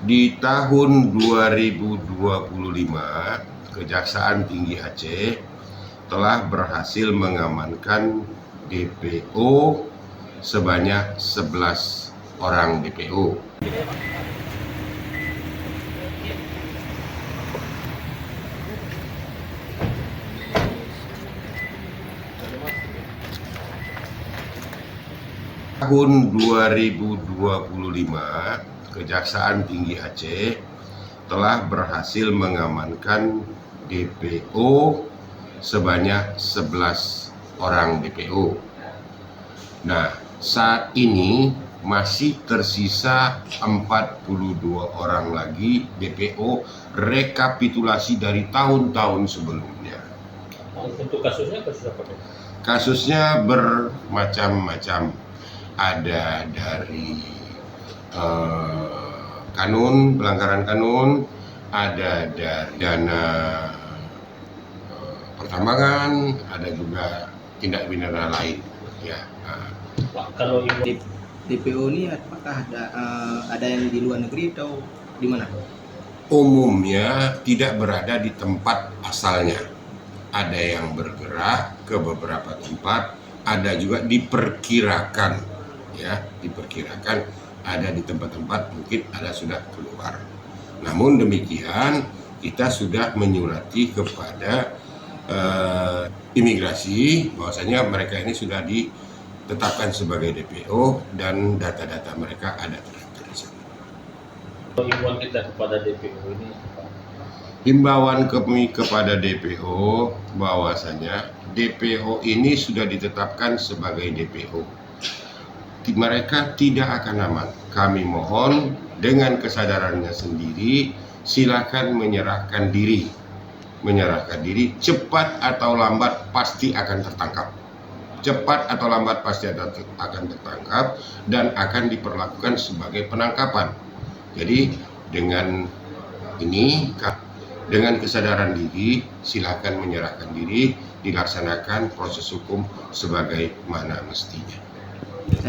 Di tahun 2025, Kejaksaan Tinggi Aceh telah berhasil mengamankan DPO sebanyak 11 orang DPO. Tahun 2025, Kejaksaan Tinggi Aceh telah berhasil mengamankan DPO sebanyak 11 orang DPO. Nah, saat ini masih tersisa 42 orang lagi DPO rekapitulasi dari tahun-tahun sebelumnya. Untuk kasusnya apa? Kasusnya bermacam-macam. Ada dari pelanggaran kanun, ada dari dana pertambangan, ada juga tindak pidana lain. Ya. Pak, kalau ibu DPO ini apakah ada yang di luar negeri atau di mana? Umumnya tidak berada di tempat asalnya. Ada yang bergerak ke beberapa tempat, ada juga diperkirakan, ya, diperkirakan ada di tempat-tempat mungkin ada sudah keluar. Namun demikian, kita sudah menyurati kepada imigrasi bahwasanya mereka ini sudah ditetapkan sebagai DPO dan data-data mereka ada terdaftar di sana. himbauan kita kepada DPO ini, Pak? Himbauan kami kepada DPO bahwasanya DPO ini sudah ditetapkan sebagai DPO. Mereka tidak akan aman. Kami mohon dengan kesadarannya sendiri, silakan menyerahkan diri. Menyerahkan diri, cepat atau lambat pasti akan tertangkap. Cepat atau lambat pasti akan tertangkap dan akan diperlakukan sebagai penangkapan. Jadi dengan ini, dengan kesadaran diri, silakan menyerahkan diri, dilaksanakan proses hukum sebagaimana mestinya.